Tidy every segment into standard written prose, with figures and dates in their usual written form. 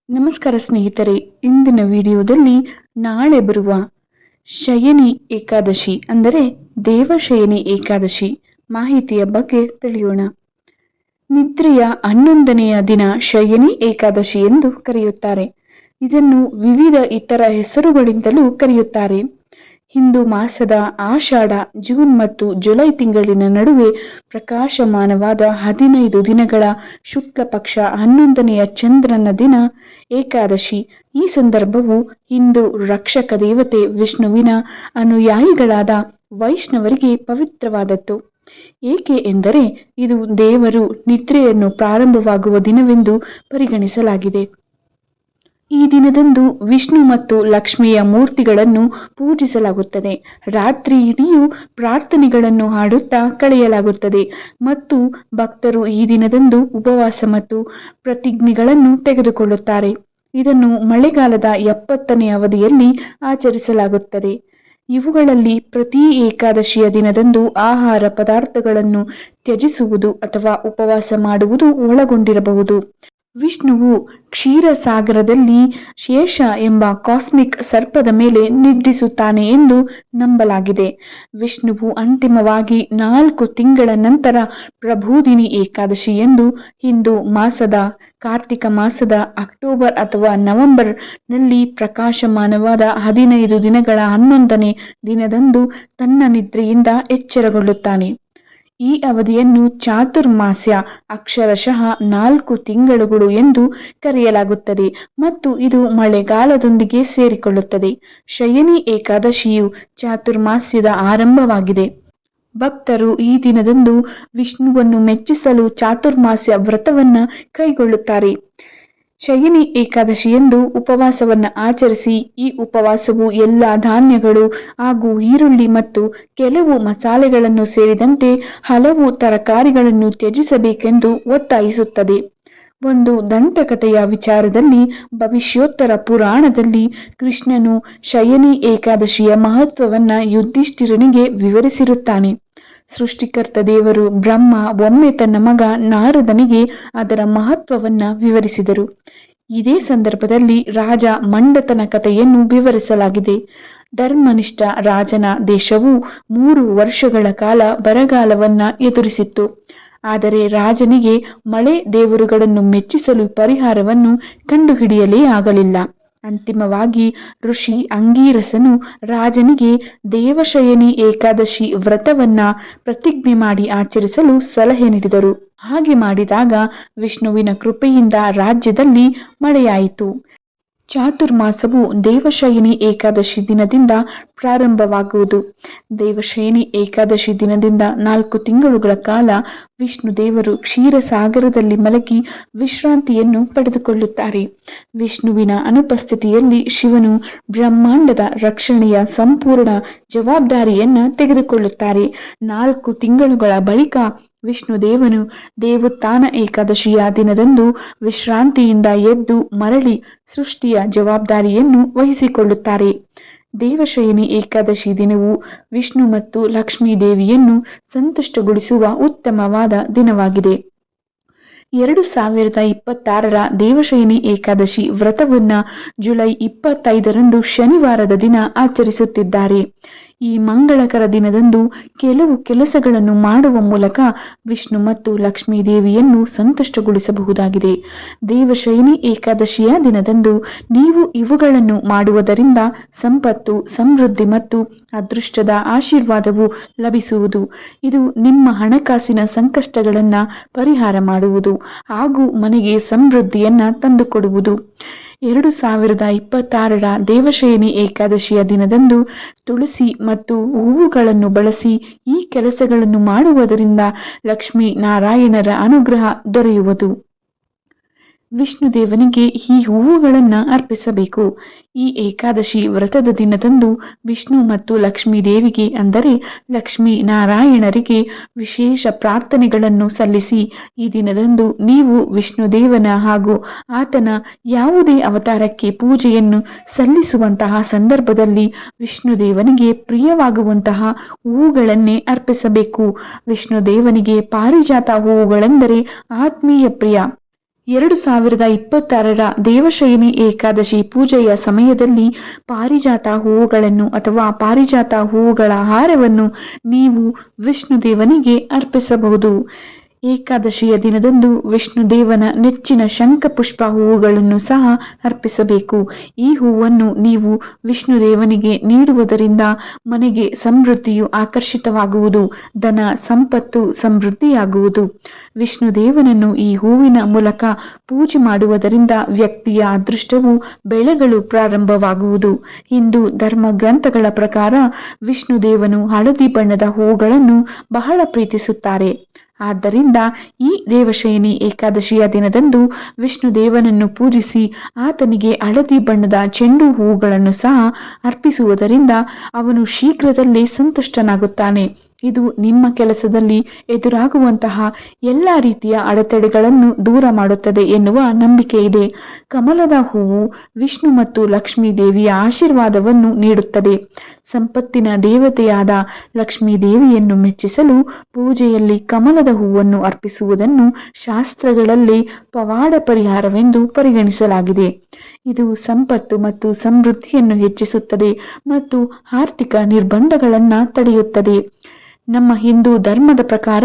ನಮಸ್ಕಾರ ಸ್ನೇಹಿತರೆ, ಇಂದಿನ ವಿಡಿಯೋದಲ್ಲಿ ನಾಳೆ ಬರುವ ಶಯನಿ ಏಕಾದಶಿ ಅಂದರೆ ದೇವಶಯನಿ ಏಕಾದಶಿ ಮಾಹಿತಿಯ ಬಗ್ಗೆ ತಿಳಿಯೋಣ. ನಿದ್ರೆಯ 11ನೆಯ ದಿನ ಶಯನಿ ಏಕಾದಶಿ ಎಂದು ಕರೆಯುತ್ತಾರೆ. ಇದನ್ನು ವಿವಿಧ ಇತರ ಹೆಸರುಗಳಿಂದಲೂ ಕರೆಯುತ್ತಾರೆ. ಹಿಂದೂ ಮಾಸದ ಆಷಾಢ, ಜೂನ್ ಮತ್ತು ಜುಲೈ ತಿಂಗಳಿನ ನಡುವೆ ಪ್ರಕಾಶಮಾನವಾದ 15 ದಿನಗಳ ಶುಕ್ಲ ಪಕ್ಷ 11ನೆಯ ಚಂದ್ರನ ದಿನ ಏಕಾದಶಿ. ಈ ಸಂದರ್ಭವು ಹಿಂದೂ ರಕ್ಷಕ ದೇವತೆ ವಿಷ್ಣುವಿನ ಅನುಯಾಯಿಗಳಾದ ವೈಷ್ಣವರಿಗೆ ಪವಿತ್ರವಾದದ್ದು. ಏಕೆ ಎಂದರೆ ಇದು ದೇವರು ನಿದ್ರೆಯನ್ನು ಪ್ರಾರಂಭವಾಗುವ ದಿನವೆಂದು ಪರಿಗಣಿಸಲಾಗಿದೆ. ಈ ದಿನದಂದು ವಿಷ್ಣು ಮತ್ತು ಲಕ್ಷ್ಮಿಯ ಮೂರ್ತಿಗಳನ್ನು ಪೂಜಿಸಲಾಗುತ್ತದೆ. ರಾತ್ರಿ ಇಡಿಯೂ ಪ್ರಾರ್ಥನೆಗಳನ್ನು ಹಾಡುತ್ತಾ ಕಳೆಯಲಾಗುತ್ತದೆ ಮತ್ತು ಭಕ್ತರು ಈ ದಿನದಂದು ಉಪವಾಸ ಮತ್ತು ಪ್ರತಿಜ್ಞೆಗಳನ್ನು ತೆಗೆದುಕೊಳ್ಳುತ್ತಾರೆ. ಇದನ್ನು ಮಳೆಗಾಲದ 70ನೇ ಅವಧಿಯಲ್ಲಿ ಆಚರಿಸಲಾಗುತ್ತದೆ. ಇವುಗಳಲ್ಲಿ ಪ್ರತಿ ಏಕಾದಶಿಯ ದಿನದಂದು ಆಹಾರ ಪದಾರ್ಥಗಳನ್ನು ತ್ಯಜಿಸುವುದು ಅಥವಾ ಉಪವಾಸ ಮಾಡುವುದು ಒಳಗೊಂಡಿರಬಹುದು. ವಿಷ್ಣುವು ಕ್ಷೀರಸಾಗರದಲ್ಲಿ ಶೇಷ ಎಂಬ ಕಾಸ್ಮಿಕ್ ಸರ್ಪದ ಮೇಲೆ ನಿದ್ರಿಸುತ್ತಾನೆ ಎಂದು ನಂಬಲಾಗಿದೆ. ವಿಷ್ಣುವು ಅಂತಿಮವಾಗಿ 4 ತಿಂಗಳ ನಂತರ ಪ್ರಬೋಧಿನಿ ಏಕಾದಶಿ ಎಂದು ಹಿಂದೂ ಮಾಸದ ಕಾರ್ತಿಕ ಮಾಸದ ಅಕ್ಟೋಬರ್ ಅಥವಾ ನವೆಂಬರ್ ನಲ್ಲಿ ಪ್ರಕಾಶಮಾನವಾದ 15 ದಿನಗಳ 11ನೇ ದಿನದಂದು ತನ್ನ ನಿದ್ರೆಯಿಂದ ಎಚ್ಚರಗೊಳ್ಳುತ್ತಾನೆ. ಈ ಅವಧಿಯನ್ನು ಚಾತುರ್ಮಾಸ್ಯ, ಅಕ್ಷರಶಃ 4 ತಿಂಗಳುಗಳು ಎಂದು ಕರೆಯಲಾಗುತ್ತದೆ ಮತ್ತು ಇದು ಮಳೆಗಾಲದೊಂದಿಗೆ ಸೇರಿಕೊಳ್ಳುತ್ತದೆ. ಶಯನಿ ಏಕಾದಶಿಯು ಚಾತುರ್ಮಾಸ್ಯದ ಆರಂಭವಾಗಿದೆ. ಭಕ್ತರು ಈ ದಿನದಂದು ವಿಷ್ಣುವನ್ನು ಮೆಚ್ಚಿಸಲು ಚಾತುರ್ಮಾಸ್ಯ ವ್ರತವನ್ನ ಕೈಗೊಳ್ಳುತ್ತಾರೆ. ಶಯನಿ ಏಕಾದಶಿಯಂದು ಉಪವಾಸವನ್ನು ಆಚರಿಸಿ ಈ ಉಪವಾಸವು ಎಲ್ಲ ಧಾನ್ಯಗಳು ಹಾಗೂ ಈರುಳ್ಳಿ ಮತ್ತು ಕೆಲವು ಮಸಾಲೆಗಳನ್ನು ಸೇರಿದಂತೆ ಹಲವು ತರಕಾರಿಗಳನ್ನು ತ್ಯಜಿಸಬೇಕೆಂದು ಒತ್ತಾಯಿಸುತ್ತದೆ. ಒಂದು ದಂತಕಥೆಯ ವಿಚಾರದಲ್ಲಿ ಭವಿಷ್ಯೋತ್ತರ ಪುರಾಣದಲ್ಲಿ ಕೃಷ್ಣನು ಶಯನಿ ಏಕಾದಶಿಯ ಮಹತ್ವವನ್ನ ಯುಧಿಷ್ಠಿರನಿಗೆ ವಿವರಿಸಿರುತ್ತಾನೆ. ಸೃಷ್ಟಿಕರ್ತ ದೇವರು ಬ್ರಹ್ಮ ಒಮ್ಮೆ ತನ್ನ ಮಗ ನಾರದನಿಗೆ ಅದರ ಮಹತ್ವವನ್ನ ವಿವರಿಸಿದರು. ಇದೇ ಸಂದರ್ಭದಲ್ಲಿ ರಾಜ ಮಂಡತನ ಕಥೆಯನ್ನು ವಿವರಿಸಲಾಗಿದೆ. ಧರ್ಮನಿಷ್ಠ ರಾಜನ ದೇಶವು 3 ವರ್ಷಗಳ ಕಾಲ ಬರಗಾಲವನ್ನ ಎದುರಿಸಿತ್ತು. ಆದರೆ ರಾಜನಿಗೆ ಮಳೆ ದೇವರುಗಳನ್ನು ಮೆಚ್ಚಿಸಲು ಪರಿಹಾರವನ್ನು ಕಂಡುಹಿಡಿಯಲೇ ಆಗಲಿಲ್ಲ. ಅಂತಿಮವಾಗಿ ಋಷಿ ಅಂಗೀರಸನು ರಾಜನಿಗೆ ದೇವಶಯನಿ ಏಕಾದಶಿ ವ್ರತವನ್ನ ಪ್ರತಿಜ್ಞೆ ಮಾಡಿ ಆಚರಿಸಲು ಸಲಹೆ ನೀಡಿದರು. ಹಾಗೆ ಮಾಡಿದಾಗ ವಿಷ್ಣುವಿನ ಕೃಪೆಯಿಂದ ರಾಜ್ಯದಲ್ಲಿ ಮಳೆಯಾಯಿತು. ಚಾತುರ್ಮಾಸವು ದೇವಶಯನಿ ಏಕಾದಶಿ ದಿನದಿಂದ ಪ್ರಾರಂಭವಾಗುವುದು. ದೇವಶಯನಿ ಏಕಾದಶಿ ದಿನದಿಂದ 4 ತಿಂಗಳುಗಳ ಕಾಲ ವಿಷ್ಣು ದೇವರು ಕ್ಷೀರಸಾಗರದಲ್ಲಿ ಮಲಗಿ ವಿಶ್ರಾಂತಿಯನ್ನು ಪಡೆದುಕೊಳ್ಳುತ್ತಾರೆ. ವಿಷ್ಣುವಿನ ಅನುಪಸ್ಥಿತಿಯಲ್ಲಿ ಶಿವನು ಬ್ರಹ್ಮಾಂಡದ ರಕ್ಷಣೆಯ ಸಂಪೂರ್ಣ ಜವಾಬ್ದಾರಿಯನ್ನ ತೆಗೆದುಕೊಳ್ಳುತ್ತಾರೆ. 4 ತಿಂಗಳುಗಳ ಬಳಿಕ ವಿಷ್ಣು ದೇವನು ದೇವೋತ್ಥಾನ ಏಕಾದಶಿಯ ದಿನದಂದು ವಿಶ್ರಾಂತಿಯಿಂದ ಎದ್ದು ಮರಳಿ ಸೃಷ್ಟಿಯ ಜವಾಬ್ದಾರಿಯನ್ನು ವಹಿಸಿಕೊಳ್ಳುತ್ತಾರೆ. ದೇವಶಯನಿ ಏಕಾದಶಿ ದಿನವು ವಿಷ್ಣು ಮತ್ತು ಲಕ್ಷ್ಮೀ ದೇವಿಯನ್ನು ಸಂತುಷ್ಟಗೊಳಿಸುವ ಉತ್ತಮವಾದ ದಿನವಾಗಿದೆ. 2026ರ ದೇವಶಯನಿ ಏಕಾದಶಿ ವ್ರತವನ್ನ ಜುಲೈ 25ರಂದು ಶನಿವಾರದ ದಿನ ಆಚರಿಸುತ್ತಿದ್ದಾರೆ. ಈ ಮಂಗಳಕರ ದಿನದಂದು ಕೆಲವು ಕೆಲಸಗಳನ್ನು ಮಾಡುವ ಮೂಲಕ ವಿಷ್ಣು ಮತ್ತು ಲಕ್ಷ್ಮೀ ದೇವಿಯನ್ನು ಸಂತುಷ್ಟಗೊಳಿಸಬಹುದಾಗಿದೆ. ದೇವಶಯನಿ ಏಕಾದಶಿಯ ದಿನದಂದು ನೀವು ಇವುಗಳನ್ನು ಮಾಡುವುದರಿಂದ ಸಂಪತ್ತು, ಸಮೃದ್ಧಿ ಮತ್ತು ಅದೃಷ್ಟದ ಆಶೀರ್ವಾದವು ಲಭಿಸುವುದು. ಇದು ನಿಮ್ಮ ಹಣಕಾಸಿನ ಸಂಕಷ್ಟಗಳನ್ನು ಪರಿಹಾರ ಮಾಡುವುದು ಹಾಗೂ ಮನೆಗೆ ಸಮೃದ್ಧಿಯನ್ನ ತಂದುಕೊಡುವುದು. 2026ರ ದೇವಶಯನಿ ಏಕಾದಶಿಯ ದಿನದಂದು ತುಳಸಿ ಮತ್ತು ಹೂವುಗಳನ್ನು ಬಳಸಿ ಈ ಕೆಲಸಗಳನ್ನು ಮಾಡುವುದರಿಂದ ಲಕ್ಷ್ಮೀ ನಾರಾಯಣರ ಅನುಗ್ರಹ ದೊರೆಯುವುದು. ವಿಷ್ಣು ದೇವನಿಗೆ ಈ ಹೂವುಗಳನ್ನು ಅರ್ಪಿಸಬೇಕು. ಈ ಏಕಾದಶಿ ವ್ರತದ ದಿನದಂದು ವಿಷ್ಣು ಮತ್ತು ಲಕ್ಷ್ಮೀ ದೇವಿಗೆ ಅಂದರೆ ಲಕ್ಷ್ಮೀ ನಾರಾಯಣರಿಗೆ ವಿಶೇಷ ಪ್ರಾರ್ಥನೆಗಳನ್ನು ಸಲ್ಲಿಸಿ. ಈ ದಿನದಂದು ನೀವು ವಿಷ್ಣು ದೇವನ ಹಾಗೂ ಆತನ ಯಾವುದೇ ಅವತಾರಕ್ಕೆ ಪೂಜೆಯನ್ನು ಸಲ್ಲಿಸುವಂತಹ ಸಂದರ್ಭದಲ್ಲಿ ವಿಷ್ಣು ದೇವನಿಗೆ ಪ್ರಿಯವಾಗುವಂತಹ ಹೂವುಗಳನ್ನೇ ಅರ್ಪಿಸಬೇಕು. ವಿಷ್ಣು ದೇವನಿಗೆ ಪಾರಿಜಾತ ಹೂವುಗಳೆಂದರೆ ಆತ್ಮೀಯ ಪ್ರಿಯ. 2026ರ ದೇವಶಯನಿ ಏಕಾದಶಿ ಪೂಜೆಯ ಸಮಯದಲ್ಲಿ ಪಾರಿಜಾತ ಹೂವುಗಳನ್ನು ಅಥವಾ ಪಾರಿಜಾತ ಹೂವುಗಳ ಹಾರವನ್ನು ನೀವು ವಿಷ್ಣುದೇವನಿಗೆ ಅರ್ಪಿಸಬಹುದು. ಏಕಾದಶಿಯ ದಿನದಂದು ವಿಷ್ಣುದೇವನ ನೆಚ್ಚಿನ ಶಂಖಪುಷ್ಪ ಹೂವುಗಳನ್ನು ಸಹ ಅರ್ಪಿಸಬೇಕು. ಈ ಹೂವನ್ನು ನೀವು ವಿಷ್ಣುದೇವನಿಗೆ ನೀಡುವುದರಿಂದ ಮನೆಗೆ ಸಮೃದ್ಧಿಯು ಆಕರ್ಷಿತವಾಗುವುದು, ಧನ ಸಂಪತ್ತು ಸಮೃದ್ಧಿಯಾಗುವುದು. ವಿಷ್ಣುದೇವನನ್ನು ಈ ಹೂವಿನ ಮೂಲಕ ಪೂಜೆ ಮಾಡುವುದರಿಂದ ವ್ಯಕ್ತಿಯ ಅದೃಷ್ಟವು ಬೆಳೆಗಳು ಪ್ರಾರಂಭವಾಗುವುದು. ಹಿಂದೂ ಧರ್ಮ ಗ್ರಂಥಗಳ ಪ್ರಕಾರ ವಿಷ್ಣುದೇವನು ಹಳದಿ ಬಣ್ಣದ ಹೂವುಗಳನ್ನು ಬಹಳ ಪ್ರೀತಿಸುತ್ತಾರೆ. ಆದ್ದರಿಂದ ಈ ದೇವಶಯನಿ ಏಕಾದಶಿಯ ದಿನದಂದು ವಿಷ್ಣುದೇವನನ್ನು ಪೂಜಿಸಿ ಆತನಿಗೆ ಹಳದಿ ಬಣ್ಣದ ಚೆಂಡು ಹೂವುಗಳನ್ನು ಸಹ ಅರ್ಪಿಸುವುದರಿಂದ ಅವನು ಶೀಘ್ರದಲ್ಲೇ ಸಂತುಷ್ಟನಾಗುತ್ತಾನೆ. ಇದು ನಿಮ್ಮ ಕೆಲಸದಲ್ಲಿ ಎದುರಾಗುವಂತಹ ಎಲ್ಲ ರೀತಿಯ ಅಡೆತಡೆಗಳನ್ನು ದೂರ ಮಾಡುತ್ತದೆ ಎನ್ನುವ ನಂಬಿಕೆ ಇದೆ. ಕಮಲದ ಹೂವು ವಿಷ್ಣು ಮತ್ತು ಲಕ್ಷ್ಮೀ ದೇವಿಯ ಆಶೀರ್ವಾದವನ್ನು ನೀಡುತ್ತದೆ. ಸಂಪತ್ತಿನ ದೇವತೆಯಾದ ಲಕ್ಷ್ಮೀ ದೇವಿಯನ್ನು ಮೆಚ್ಚಿಸಲು ಪೂಜೆಯಲ್ಲಿ ಕಮಲದ ಹೂವನ್ನು ಅರ್ಪಿಸುವುದನ್ನು ಶಾಸ್ತ್ರಗಳಲ್ಲಿ ಪವಾಡ ಪರಿಹಾರವೆಂದು ಪರಿಗಣಿಸಲಾಗಿದೆ. ಇದು ಸಂಪತ್ತು ಮತ್ತು ಸಮೃದ್ಧಿಯನ್ನು ಹೆಚ್ಚಿಸುತ್ತದೆ ಮತ್ತು ಆರ್ಥಿಕ ನಿರ್ಬಂಧಗಳನ್ನು ತಡೆಯುತ್ತದೆ. ನಮ್ಮ ಹಿಂದೂ ಧರ್ಮದ ಪ್ರಕಾರ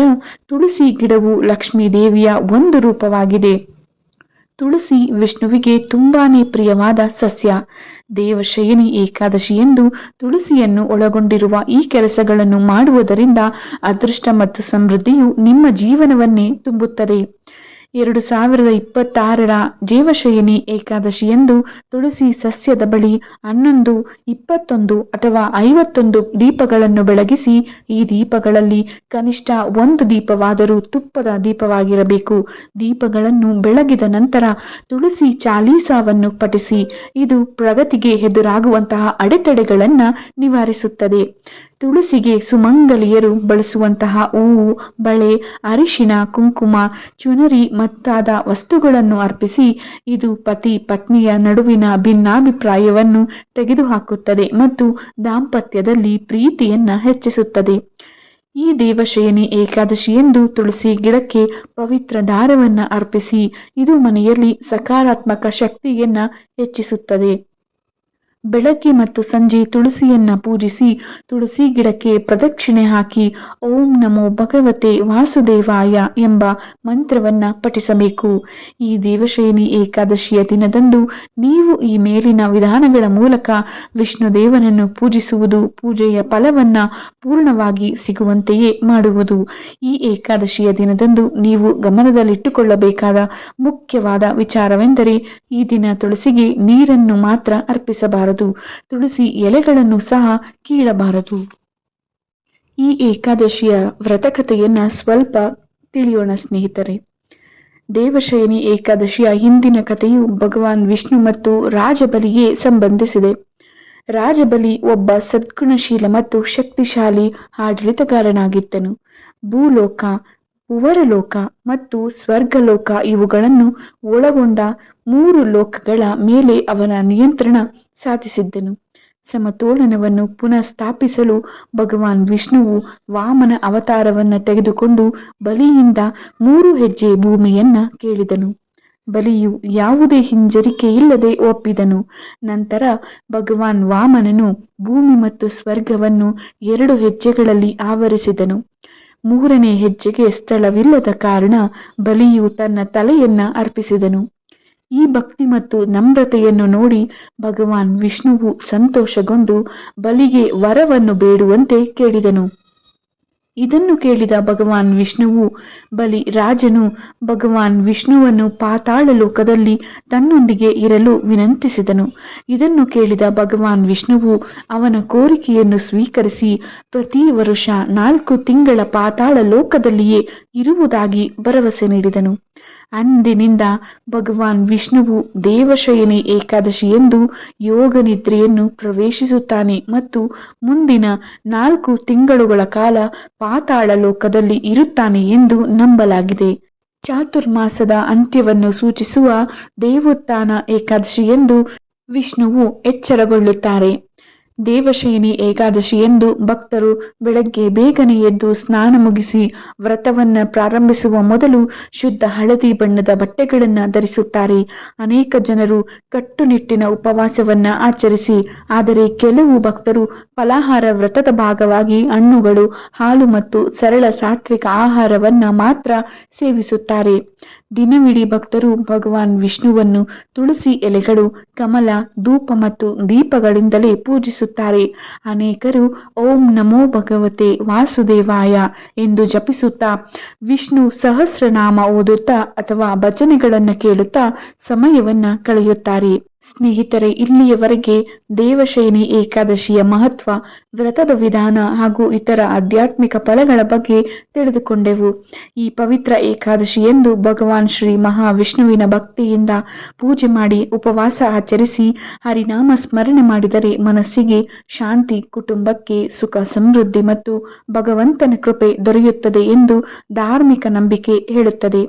ತುಳಸಿ ಗಿಡವು ಲಕ್ಷ್ಮೀ ದೇವಿಯ ಒಂದು ರೂಪವಾಗಿದೆ. ತುಳಸಿ ವಿಷ್ಣುವಿಗೆ ತುಂಬಾನೇ ಪ್ರಿಯವಾದ ಸಸ್ಯ. ದೇವಶಯನಿ ಏಕಾದಶಿಯಂದು ತುಳಸಿಯನ್ನು ಒಳಗೊಂಡಿರುವ ಈ ಕೆಲಸಗಳನ್ನು ಮಾಡುವುದರಿಂದ ಅದೃಷ್ಟ ಮತ್ತು ಸಮೃದ್ಧಿಯು ನಿಮ್ಮ ಜೀವನವನ್ನೇ ತುಂಬುತ್ತದೆ. 2026ರ ದೇವಶಯನಿ ಏಕಾದಶಿಯಂದು ತುಳಸಿ ಸಸ್ಯದ ಬಳಿ 11, 21 ಅಥವಾ 51 ದೀಪಗಳನ್ನು ಬೆಳಗಿಸಿ. ಈ ದೀಪಗಳಲ್ಲಿ ಕನಿಷ್ಠ ಒಂದು ದೀಪವಾದರೂ ತುಪ್ಪದ ದೀಪವಾಗಿರಬೇಕು. ದೀಪಗಳನ್ನು ಬೆಳಗಿದ ನಂತರ ತುಳಸಿ ಚಾಲೀಸಾವನ್ನು ಪಠಿಸಿ. ಇದು ಪ್ರಗತಿಗೆ ಎದುರಾಗುವಂತಹ ಅಡೆತಡೆಗಳನ್ನು ನಿವಾರಿಸುತ್ತದೆ. ತುಳಸಿಗೆ ಸುಮಂಗಲಿಯರು ಬಳಸುವಂತಹ ಹೂವು, ಬಳೆ, ಅರಿಶಿನ, ಕುಂಕುಮ, ಚುನರಿ ಮುಂತಾದ ವಸ್ತುಗಳನ್ನು ಅರ್ಪಿಸಿ. ಇದು ಪತಿ ಪತ್ನಿಯ ನಡುವಿನ ಭಿನ್ನಾಭಿಪ್ರಾಯವನ್ನು ತೆಗೆದುಹಾಕುತ್ತದೆ ಮತ್ತು ದಾಂಪತ್ಯದಲ್ಲಿ ಪ್ರೀತಿಯನ್ನ ಹೆಚ್ಚಿಸುತ್ತದೆ. ಈ ದೇವಶಯನಿ ಏಕಾದಶಿಯಂದು ತುಳಸಿ ಗಿಡಕ್ಕೆ ಪವಿತ್ರ ದಾರವನ್ನ ಅರ್ಪಿಸಿ. ಇದು ಮನೆಯಲ್ಲಿ ಸಕಾರಾತ್ಮಕ ಶಕ್ತಿಯನ್ನ ಹೆಚ್ಚಿಸುತ್ತದೆ. ಬೆಳಗ್ಗೆ ಮತ್ತು ಸಂಜೆ ತುಳಸಿಯನ್ನ ಪೂಜಿಸಿ ತುಳಸಿ ಗಿಡಕ್ಕೆ ಪ್ರದಕ್ಷಿಣೆ ಹಾಕಿ ಓಂ ನಮೋ ಭಗವತೆ ವಾಸುದೇವಾಯ ಎಂಬ ಮಂತ್ರವನ್ನ ಪಠಿಸಬೇಕು. ಈ ದೇವಶಯನಿ ಏಕಾದಶಿಯ ದಿನದಂದು ನೀವು ಈ ಮೇಲಿನ ವಿಧಾನಗಳ ಮೂಲಕ ವಿಷ್ಣುದೇವನನ್ನು ಪೂಜಿಸುವುದು ಪೂಜೆಯ ಫಲವನ್ನ ಪೂರ್ಣವಾಗಿ ಸಿಗುವಂತೆಯೇ ಮಾಡುವುದು. ಈ ಏಕಾದಶಿಯ ದಿನದಂದು ನೀವು ಗಮನದಲ್ಲಿಟ್ಟುಕೊಳ್ಳಬೇಕಾದ ಮುಖ್ಯವಾದ ವಿಚಾರವೆಂದರೆ ಈ ದಿನ ತುಳಸಿಗೆ ನೀರನ್ನು ಮಾತ್ರ ಅರ್ಪಿಸಬಾರದು. ತುಳಸಿ ಎಲೆಗಳನ್ನು ಸಹ ಕೀಳಬಾರದು. ಈ ಏಕಾದಶಿಯ ವ್ರತಕಥೆಯನ್ನ ಸ್ವಲ್ಪ ತಿಳಿಯೋಣ ಸ್ನೇಹಿತರೆ. ದೇವಶಯನಿ ಏಕಾದಶಿಯ ಹಿಂದಿನ ಕಥೆಯು ಭಗವಾನ್ ವಿಷ್ಣು ಮತ್ತು ರಾಜಬಲಿಗೆ ಸಂಬಂಧಿಸಿದೆ. ರಾಜಬಲಿ ಒಬ್ಬ ಸದ್ಗುಣಶೀಲ ಮತ್ತು ಶಕ್ತಿಶಾಲಿ ಆಡಳಿತಗಾರನಾಗಿದ್ದನು. ಭೂಲೋಕ, ಉವರಲೋಕ ಮತ್ತು ಸ್ವರ್ಗಲೋಕ ಇವುಗಳನ್ನು ಒಳಗೊಂಡ 3 ಲೋಕಗಳ ಮೇಲೆ ಅವನ ನಿಯಂತ್ರಣ ಸಾಧಿಸಿದ್ದನು. ಸಮತೋಲನವನ್ನು ಪುನಃ ಸ್ಥಾಪಿಸಲು ಭಗವಾನ್ ವಿಷ್ಣುವು ವಾಮನ ಅವತಾರವನ್ನ ತೆಗೆದುಕೊಂಡು ಬಲಿಯಿಂದ 3 ಹೆಜ್ಜೆ ಭೂಮಿಯನ್ನ ಕೇಳಿದನು. ಬಲಿಯು ಯಾವುದೇ ಹಿಂಜರಿಕೆ ಇಲ್ಲದೆ ಒಪ್ಪಿದನು. ನಂತರ ಭಗವಾನ್ ವಾಮನನು ಭೂಮಿ ಮತ್ತು ಸ್ವರ್ಗವನ್ನು 2 ಹೆಜ್ಜೆಗಳಲ್ಲಿ ಆವರಿಸಿದನು. 3ನೇ ಹೆಜ್ಜೆಗೆ ಸ್ಥಳವಿಲ್ಲದ ಕಾರಣ ಬಲಿಯು ತನ್ನ ತಲೆಯನ್ನ ಅರ್ಪಿಸಿದನು. ಈ ಭಕ್ತಿ ಮತ್ತು ನಮ್ರತೆಯನ್ನು ನೋಡಿ ಭಗವಾನ್ ವಿಷ್ಣುವು ಸಂತೋಷಗೊಂಡು ಬಲಿಗೆ ವರವನ್ನು ಬೇಡುವಂತೆ ಕೇಳಿದನು. ಇದನ್ನು ಕೇಳಿದ ಭಗವಾನ್ ವಿಷ್ಣುವು ಬಲಿ ರಾಜನು ಭಗವಾನ್ ವಿಷ್ಣುವನ್ನು ಪಾತಾಳ ಲೋಕದಲ್ಲಿ ತನ್ನೊಂದಿಗೆ ಇರಲು ವಿನಂತಿಸಿದನು. ಇದನ್ನು ಕೇಳಿದ ಭಗವಾನ್ ವಿಷ್ಣುವು ಅವನ ಕೋರಿಕೆಯನ್ನು ಸ್ವೀಕರಿಸಿ ಪ್ರತಿ ವರುಷ 4 ತಿಂಗಳ ಪಾತಾಳ ಲೋಕದಲ್ಲಿಯೇ ಇರುವುದಾಗಿ ಭರವಸೆ ನೀಡಿದನು. ಅಂದಿನಿಂದ ಭಗವಾನ್ ವಿಷ್ಣುವು ದೇವಶಯನಿ ಏಕಾದಶಿಯಂದು ಯೋಗ ನಿದ್ರೆಯನ್ನು ಪ್ರವೇಶಿಸುತ್ತಾನೆ ಮತ್ತು ಮುಂದಿನ 4 ತಿಂಗಳುಗಳ ಕಾಲ ಪಾತಾಳ ಲೋಕದಲ್ಲಿ ಇರುತ್ತಾನೆ ಎಂದು ನಂಬಲಾಗಿದೆ. ಚಾತುರ್ಮಾಸದ ಅಂತ್ಯವನ್ನು ಸೂಚಿಸುವ ದೇವೋತ್ಥಾನ ಏಕಾದಶಿಯಂದು ವಿಷ್ಣುವು ಎಚ್ಚರಗೊಳ್ಳುತ್ತಾರೆ. ದೇವಶಯನಿ ಏಕಾದಶಿಯಂದು ಭಕ್ತರು ಬೆಳಗ್ಗೆ ಬೇಗನೆ ಎದ್ದು ಸ್ನಾನ ಮುಗಿಸಿ ವ್ರತವನ್ನ ಪ್ರಾರಂಭಿಸುವ ಮೊದಲು ಶುದ್ಧ ಹಳದಿ ಬಣ್ಣದ ಬಟ್ಟೆಗಳನ್ನು ಧರಿಸುತ್ತಾರೆ. ಅನೇಕ ಜನರು ಕಟ್ಟುನಿಟ್ಟಿನ ಉಪವಾಸವನ್ನ ಆಚರಿಸಿ, ಆದರೆ ಕೆಲವು ಭಕ್ತರು ಫಲಾಹಾರ ವ್ರತದ ಭಾಗವಾಗಿ ಹಣ್ಣುಗಳು, ಹಾಲು ಮತ್ತು ಸರಳ ಸಾತ್ವಿಕ ಆಹಾರವನ್ನ ಮಾತ್ರ ಸೇವಿಸುತ್ತಾರೆ. ದಿನವಿಡೀ ಭಕ್ತರು ಭಗವಾನ್ ವಿಷ್ಣುವನ್ನು ತುಳಸಿ ಎಲೆಗಳು, ಕಮಲ, ಧೂಪ ಮತ್ತು ದೀಪಗಳಿಂದಲೇ ಪೂಜಿಸುತ್ತಾರೆ. ಅನೇಕರು ಓಂ ನಮೋ ಭಗವತೆ ವಾಸುದೇವಾಯ ಎಂದು ಜಪಿಸುತ್ತಾ, ವಿಷ್ಣು ಸಹಸ್ರನಾಮ ಓದುತ್ತಾ ಅಥವಾ ಭಜನೆಗಳನ್ನು ಕೇಳುತ್ತಾ ಸಮಯವನ್ನ ಕಳೆಯುತ್ತಾರೆ. ಸ್ನೇಹಿತರೆ, ಇಲ್ಲಿಯವರೆಗೆ ದೇವಶಯನಿ ಏಕಾದಶಿಯ ಮಹತ್ವ, ವ್ರತದ ವಿಧಾನ ಹಾಗೂ ಇತರ ಆಧ್ಯಾತ್ಮಿಕ ಫಲಗಳ ಬಗ್ಗೆ ತಿಳಿದುಕೊಂಡೆವು. ಈ ಪವಿತ್ರ ಏಕಾದಶಿಯಂದು ಭಗವಾನ್ ಶ್ರೀ ಮಹಾವಿಷ್ಣುವಿನ ಭಕ್ತಿಯಿಂದ ಪೂಜೆ ಮಾಡಿ ಉಪವಾಸ ಆಚರಿಸಿ ಹರಿನಾಮ ಸ್ಮರಣೆ ಮಾಡಿದರೆ ಮನಸ್ಸಿಗೆ ಶಾಂತಿ, ಕುಟುಂಬಕ್ಕೆ ಸುಖ ಸಮೃದ್ಧಿ ಮತ್ತು ಭಗವಂತನ ಕೃಪೆ ದೊರೆಯುತ್ತದೆ ಎಂದು ಧಾರ್ಮಿಕ ನಂಬಿಕೆ ಹೇಳುತ್ತದೆ.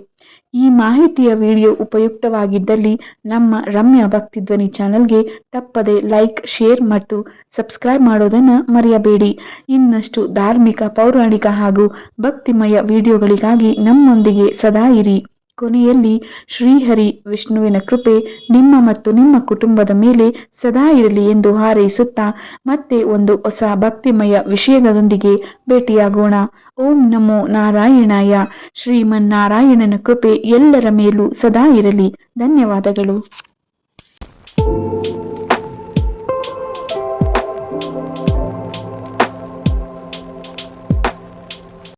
ಈ ಮಾಹಿತಿಯ ವಿಡಿಯೋ ಉಪಯುಕ್ತವಾಗಿದ್ದಲ್ಲಿ ನಮ್ಮ ರಮ್ಯ ಭಕ್ತಿ ಧ್ವನಿ ಚಾನೆಲ್ಗೆ ತಪ್ಪದೆ ಲೈಕ್, ಶೇರ್ ಮತ್ತು ಸಬ್ಸ್ಕ್ರೈಬ್ ಮಾಡೋದನ್ನು ಮರೆಯಬೇಡಿ. ಇನ್ನಷ್ಟು ಧಾರ್ಮಿಕ, ಪೌರಾಣಿಕ ಹಾಗೂ ಭಕ್ತಿಮಯ ವಿಡಿಯೋಗಳಿಗಾಗಿ ನಮ್ಮೊಂದಿಗೆ ಸದಾ ಇರಿ. ಕೊನೆಯಲ್ಲಿ ಶ್ರೀಹರಿ ವಿಷ್ಣುವಿನ ಕೃಪೆ ನಿಮ್ಮ ಮತ್ತು ನಿಮ್ಮ ಕುಟುಂಬದ ಮೇಲೆ ಸದಾ ಇರಲಿ ಎಂದು ಹಾರೈಸುತ್ತಾ ಮತ್ತೆ ಒಂದು ಹೊಸ ಭಕ್ತಿಮಯ ವಿಷಯದೊಂದಿಗೆ ಭೇಟಿಯಾಗೋಣ. ಓಂ ನಮೋ ನಾರಾಯಣಾಯ. ಶ್ರೀಮನ್ನಾರಾಯಣನ ಕೃಪೆ ಎಲ್ಲರ ಮೇಲೂ ಸದಾ ಇರಲಿ. ಧನ್ಯವಾದಗಳು.